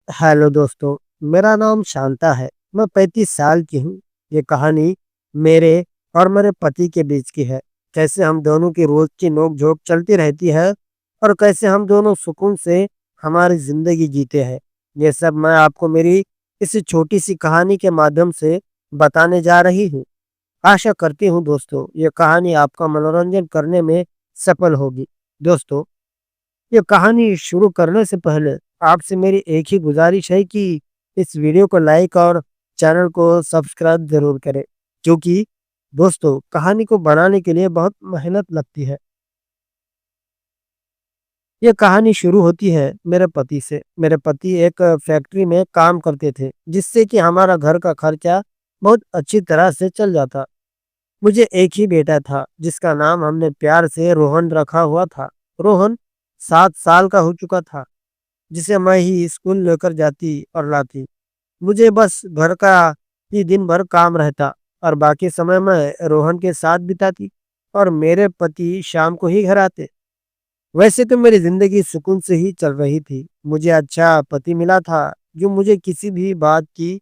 Hello दोस्तों, मेरा नाम शांता है। मैं 35 साल की हूँ। ये कहानी मेरे और मेरे पति के बीच की है। कैसे हम दोनों की रोज की नोक-झोंक चलती रहती है और कैसे हम दोनों सुकून से हमारी ज़िंदगी जीते हैं। ये सब मैं आपको मेरी इस छोटी-सी कहानी के माध्यम से बताने जा रही हूँ। आशा करती हूँ दोस्तों, ये कहानी आपका मनोरंजन करने में सफल होगी। दोस्तों, ये कहानी शुरू करने से पहले आपसे मेरी एक ही गुजारिश है कि इस वीडियो को लाइक और चैनल को सब्सक्राइब ज़रूर करें, क्योंकि दोस्तों कहानी को बनाने के लिए बहुत मेहनत लगती है। ये कहानी शुरू होती है मेरे पति से। मेरे पति एक फैक्ट्री में काम करते थे, जिससे कि हमारा घर का खर्चा बहुत अच्छी तरह से चल जाता। मुझे एक ही बेटा था, जिसका नाम हमने प्यार से रोहन रखा हुआ था। रोहन 7 साल का हो चुका था, जिसे मैं ही स्कूल लेकर जाती और लाती। मुझे बस घर का ही दिन भर काम रहता और बाकी समय मैं रोहन के साथ बिताती और मेरे पति शाम को ही घर आते। वैसे तो मेरी ज़िंदगी सुकून से ही चल रही थी। मुझे अच्छा पति मिला था, जो मुझे किसी भी बात की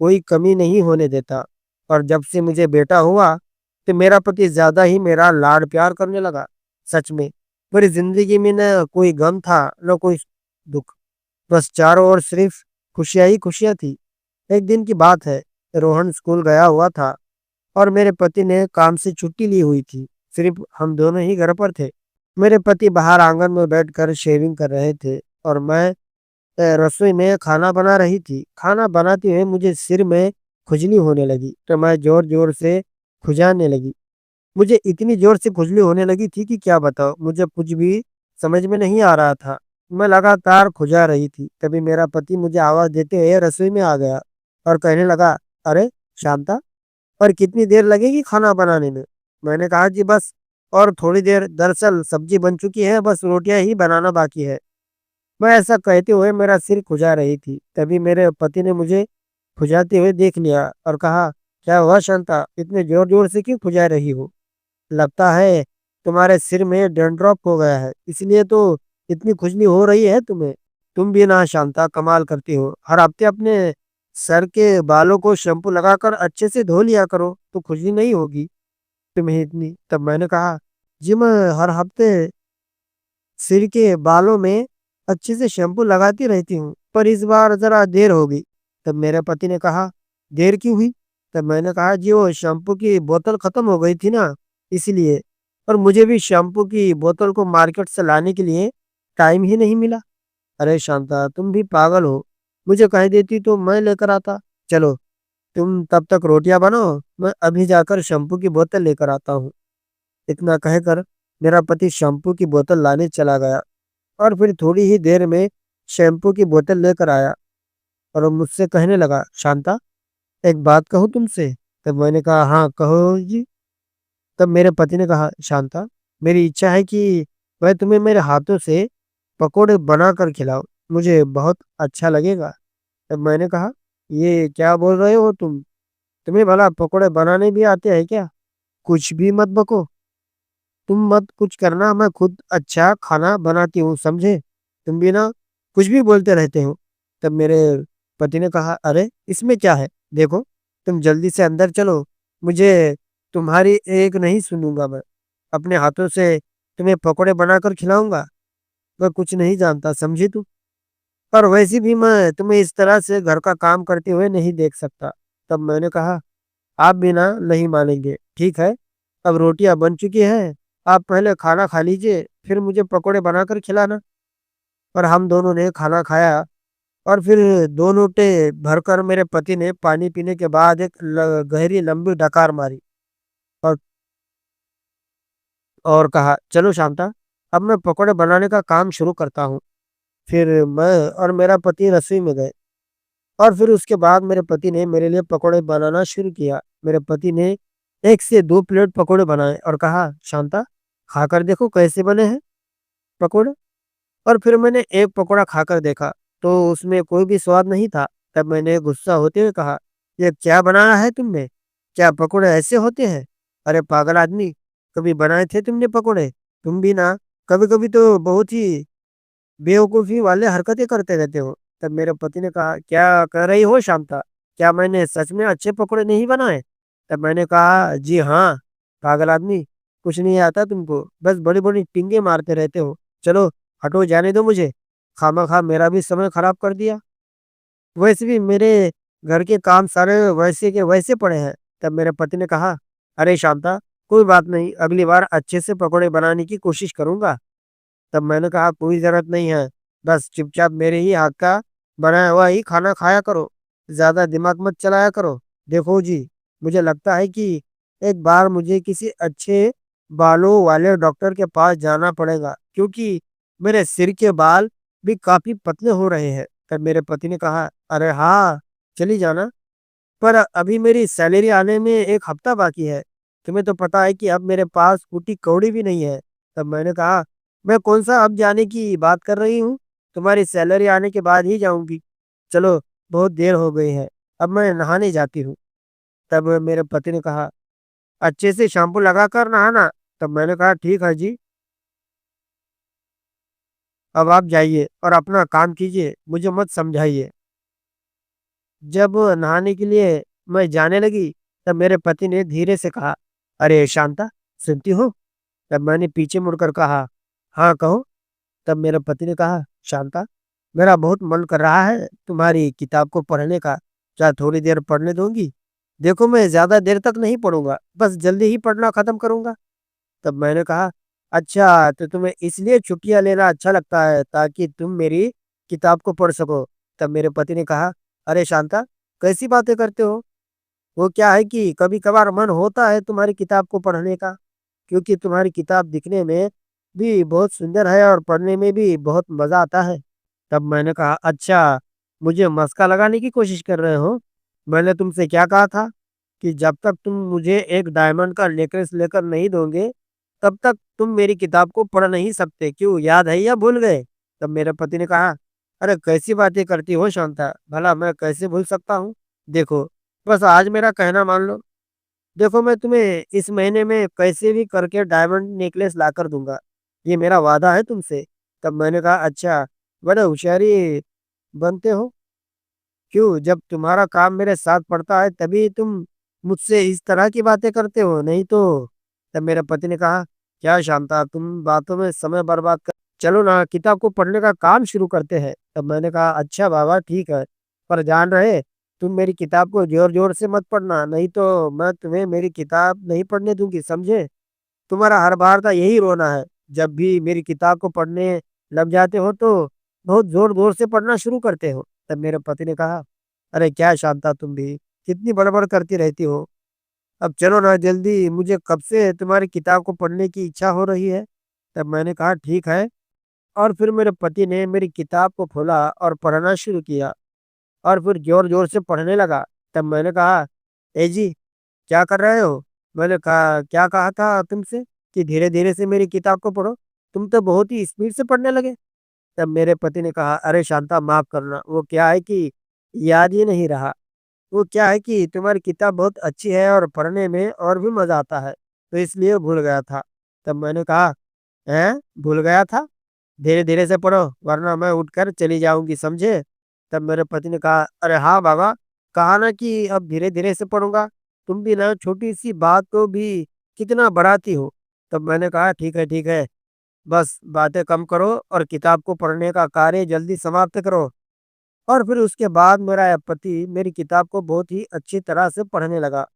कोई कमी नहीं होने देता। और जब से मुझे बेटा हुआ, तो मेरा पति ज़्यादा ही मेरा लाड-प्यार करने लगा। सच में, मेरी ज़िंदगी में ना कोई गम था, ना कोई दुःख। बस चारों ओर सिर्फ खुशियाँ ही खुशियाँ थी। एक दिन की बात है, रोहन स्कूल गया हुआ था और मेरे पति ने काम से छुट्टी ली हुई थी। सिर्फ हम दोनों ही घर पर थे। मेरे पति बाहर आंगन में बैठकर शेविंग कर रहे थे और मैं रसोई में खाना बना रही थी। खाना बनाते हुए मुझे सिर में खुजली होने लगी, तो मैं ज़ोर-ज़ोर से खुजाने लगी। मुझे इतनी ज़ोर से खुजली होने लगी थी कि क्या बताऊँ, मुझे कुछ भी समझ में नहीं आ रहा था। मैं लगातार खुजा रही थी, तभी मेरा पति मुझे आवाज़ देते हुए रसोई में आ गया और कहने लगा, "अरे! शांता, और कितनी देर लगेगी खाना बनाने में?" मैंने कहा कि बस और थोड़ी देर, दरअसल सब्ज़ी बन चुकी है, बस रोटियाँ ही बनाना बाकी है। मैं ऐसा कहते हुए मेरा सिर खुजा रही थी, तभी मेरे पति ने मुझे खुजाते हुए देख लिया और कहा, "क्या हुआ शांता? इतने ज़ोर-ज़ोर से क्यों खुजा रही हो? लगता है तुम्हारे सिर में डैंड्रफ हो गया है, इसलिए तो इतनी खुजली हो रही है तुम्हें। तुम भी ना शांता कमाल करती हो। हर हफ्ते अपने सर के बालों को शैम्पू लगाकर अच्छे से धो लिया करो, तो खुजली नहीं होगी तुम्हें इतनी।" तब मैंने कहा, "जी, मैं हर हफ्ते सिर के बालों में अच्छे से शैम्पू लगाती रहती हूँ, पर इस बार ज़रा देर हो गई।" तब मेरे पति ने कहा, "देर क्यों हुई?" तब मैंने कहा, "जी, वो शैम्पू की बोतल खत्म हो गई थी ना, इसलिए। और मुझे भी शैम्पू की बोतल को मार्केट से लाने के लिए टाइम ही नहीं मिला।" "अरे शांता, तुम भी पागल हो। मुझे कह देती तो मैं लेकर आता। चलो, तुम तब तक रोटियाँ बनाओ, मैं अभी जाकर शैम्पू की बोतल लेकर आता हूँ।" इतना कहकर मेरा पति शैम्पू की बोतल लाने चला गया और फिर थोड़ी ही देर में शैम्पू की बोतल लेकर आया और वो मुझसे कहने लगा, "शांता, एक बात कहूँ तुमसे?" तब मैंने कहा, "हाँ, कहो जी।" तब मेरे पति ने कहा, "शांता, मेरी इच्छा है कि मैं तुम्हें मेरे हाथों से पकोड़े बनाकर खिलाऊँ, मुझे बहुत अच्छा लगेगा।" तब मैंने कहा, "ये क्या बोल रहे हो तुम? तुम्हें भला पकोड़े बनाने भी आते हैं क्या? कुछ भी मत बको। तुम मत कुछ करना, मैं खुद अच्छा खाना बनाती हूँ, समझे? तुम भी ना कुछ भी बोलते रहते हो।" तब मेरे पति ने कहा, "अरे! इसमें क्या है? देखो, तुम जल्दी से अंदर चलो, मुझे तुम्हारी एक नहीं सुनूँगा मैं। अपने हाथों से तुम्हें पकोड़े बनाकर खिलाऊँगा। मैं कुछ नहीं जानता, समझी तू? और वैसे भी मैं तुम्हें इस तरह से घर का काम करते हुए नहीं देख सकता।" तब मैंने कहा, "आप भी ना नहीं मानेंगे। ठीक है, अब रोटियाँ बन चुकी हैं, आप पहले खाना खा लीजिए, फिर मुझे पकोड़े बनाकर खिलाना।" और हम दोनों ने खाना खाया और फिर 2 लोटे भरकर मेरे पति ने पानी पीने के बाद एक गहरी लंबी डकार मारी और कहा, "चलो शांता, अब मैं पकोड़े बनाने का काम शुरू करता हूँ।" फिर मैं और मेरा पति रसोई में गए और फिर उसके बाद मेरे पति ने मेरे लिए पकोड़े बनाना शुरू किया। मेरे पति ने 1 से 2 प्लेट पकोड़े बनाए और कहा, "शांता, खाकर देखो कैसे बने हैं पकोड़े?" और फिर मैंने एक पकोड़ा खाकर देखा, तो उसमें कोई भी स्वाद नहीं था। तब मैंने गुस्सा होते हुए कहा, "ये क्या बनाया है तुमने? क्या पकोड़े ऐसे होते हैं? अरे पागल आदमी! कभी बनाए थे तुमने पकोड़े? तुम भी ना कभी-कभी तो बहुत ही बेवकूफ़ी वाले हरकतें करते रहते हो।" तब मेरे पति ने कहा, "क्या कह रही हो शांता? क्या मैंने सच में अच्छे पकौड़े नहीं बनाए?" तब मैंने कहा, "जी हाँ, पागल आदमी, कुछ नहीं आता तुमको, बस बड़ी-बड़ी टींगे मारते रहते हो। चलो, हटो, जाने दो मुझे, खामखा मेरा भी समय खराब कर दिया। वैसे भी मेरे घर के काम सारे वैसे के वैसे पड़े हैं।" तब मेरे पति ने कहा, "अरे शांता, कोई बात नहीं, अगली बार अच्छे से पकौड़े बनाने की कोशिश करूँगा।" तब मैंने कहा, "कोई ज़रूरत नहीं है, बस चुपचाप मेरे ही हाथ का बनाया हुआ ही खाना खाया करो, ज़्यादा दिमाग मत चलाया करो। देखो जी, मुझे लगता है कि एक बार मुझे किसी अच्छे बालों वाले डॉक्टर के पास जाना पड़ेगा, क्योंकि मेरे सिर के बाल भी काफ़ी पतले हो रहे हैं।" तब मेरे पति ने कहा, "अरे हाँ, चली जाना, पर अभी मेरी सैलरी आने में 1 हफ्ता बाकी है। तुम्हें तो पता है कि अब मेरे पास फूटी-कौड़ी भी नहीं है।" तब मैंने कहा, "मैं कौन-सा अब जाने की बात कर रही हूँ? तुम्हारी सैलरी आने के बाद ही जाऊँगी। चलो, बहुत देर हो गई है, अब मैं नहाने जाती हूँ।" तब मेरे पति ने कहा, "अच्छे से शैम्पू लगाकर नहाना।" तब मैंने कहा, "ठीक है जी, अब आप जाइए और अपना काम कीजिए, मुझे मत समझाइए।" जब नहाने के लिए मैं जाने लगी, तब मेरे पति ने धीरे से कहा, "अरे शांता, सुनती हो?" तब मैंने पीछे मुड़कर कहा, "हाँ, कहो।" तब मेरे पति ने कहा, "शांता, मेरा बहुत मन कर रहा है तुम्हारी किताब को पढ़ने का, क्या थोड़ी देर पढ़ने दोगी? देखो, मैं ज़्यादा देर तक नहीं पढ़ूँगा, बस जल्दी ही पढ़ना खत्म करूँगा।" तब मैंने कहा, "अच्छा, तो तुम्हें इसलिए छुट्टियाँ लेना अच्छा लगता है, ताकि तुम मेरी किताब को पढ़ सको।" तब मेरे पति ने कहा, "अरे शांता, कैसी बातें करते हो? वो क्या है कि कभी-कभार मन होता है तुम्हारी किताब को पढ़ने का, क्योंकि तुम्हारी किताब दिखने में भी बहुत सुंदर है और पढ़ने में भी बहुत मज़ा आता है।" तब मैंने कहा, "अच्छा, मुझे मस्का लगाने की कोशिश कर रहे हो? मैंने तुमसे क्या कहा था कि जब तक तुम मुझे एक डायमंड का नेकलेस लेकर नहीं दोगे, तब तक तुम मेरी किताब को पढ़ नहीं सकते। क्यों, याद है या भूल गए?" तब मेरे पति ने कहा, "अरे कैसी बातें करती हो शांता, भला मैं कैसे भूल सकता हूँ? देखो, बस आज मेरा कहना मान लो। देखो, मैं तुम्हें इस महीने में कैसे भी करके डायमंड नेकलेस लाकर दूँगा। ये मेरा वादा है तुमसे।" तब मैंने कहा, "अच्छा, बड़े होशियारी बनते हो। क्यों, जब तुम्हारा काम मेरे साथ पड़ता है तभी तुम मुझसे इस तरह की बातें करते हो, नहीं तो।" तब मेरे पति ने कहा, "क्या शांता, तुम बातों में समय बर्बाद कर, चलो ना किताब को पढ़ने का काम शुरू करते हैं।" तब मैंने कहा, "अच्छा बाबा, ठीक है, पर ध्यान रहे तुम मेरी किताब को ज़ोर-ज़ोर से मत पढ़ना, नहीं तो मैं तुम्हें मेरी किताब नहीं पढ़ने दूँगी, समझे? तुम्हारा हर बार का यही रोना है, जब भी मेरी किताब को पढ़ने लग जाते हो तो बहुत ज़ोर-ज़ोर से पढ़ना शुरू करते हो।" तब मेरे पति ने कहा, "अरे क्या शांता, तुम भी कितनी बड़बड़ करती रहती हो। अब चलो ना जल्दी, मुझे कब से तुम्हारी किताब को पढ़ने की इच्छा हो रही है।" तब मैंने कहा, "ठीक है।" और फिर मेरे पति ने मेरी किताब को खोला और पढ़ना शुरू किया और फिर ज़ोर-ज़ोर से पढ़ने लगा। तब मैंने कहा, "ए जी, क्या कर रहे हो?" मैंने कहा, "क्या कहा था तुमसे कि धीरे-धीरे से मेरी किताब को पढ़ो? तुम तो बहुत ही स्पीड से पढ़ने लगे।" तब मेरे पति ने कहा, "अरे शांता, माफ़ करना, वो क्या है कि याद ही नहीं रहा। वो क्या है कि तुम्हारी किताब बहुत अच्छी है और पढ़ने में और भी मज़ा आता है, तो इसलिए भूल गया था।" तब मैंने कहा, "हैं? भूल गया था? धीरे-धीरे से पढ़ो, वरना मैं उठकर चली जाऊँगी, समझे?" तब मेरे पति ने कहा, "अरे हाँ बाबा, कहा ना कि अब धीरे-धीरे से पढ़ूँगा। तुम भी ना छोटी-सी बात को भी कितना बढ़ाती हो।" तब मैंने कहा, ठीक है, बस बातें कम करो और किताब को पढ़ने का कार्य जल्दी समाप्त करो।" और फिर उसके बाद मेरा पति मेरी किताब को बहुत ही अच्छी तरह से पढ़ने लगा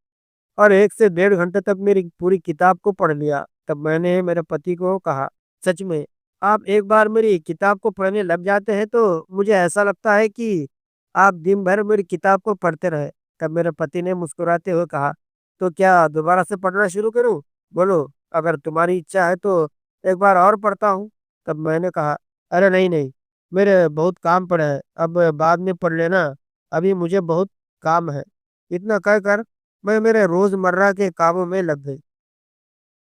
और 1 से डेढ़ घंटे तक मेरी पूरी किताब को पढ़ लिया। तब मैंने मेरे पति को कहा, "सच में, आप एक बार मेरी किताब को पढ़ने लग जाते हैं तो मुझे ऐसा लगता है कि आप दिन भर मेरी किताब को पढ़ते रहे।" तब मेरे पति ने मुस्कुराते हुए कहा, "तो क्या दोबारा से पढ़ना शुरू करूँ? बोलो, अगर तुम्हारी इच्छा है तो एक बार और पढ़ता हूँ।" तब मैंने कहा, "अरे नहीं, नहीं, मेरे बहुत काम पड़े हैं, अब बाद में पढ़ लेना, अभी मुझे बहुत काम है।" इतना कहकर मैं मेरे रोज़मर्रा के कामों में लग गई।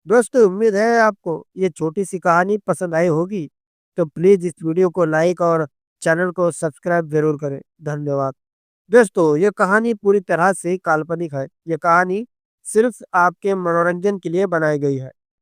दोस्तों, उम्मीद है आपको ये छोटी-सी कहानी पसंद आई होगी, तो प्लीज़ इस वीडियो को लाइक और चैनल को सब्सक्राइब ज़रूर करें। धन्यवाद। दोस्तों, ये कहानी पूरी तरह से काल्पनिक है। ये कहानी सिर्फ़ आपके मनोरंजन के लिए बनाई गई है।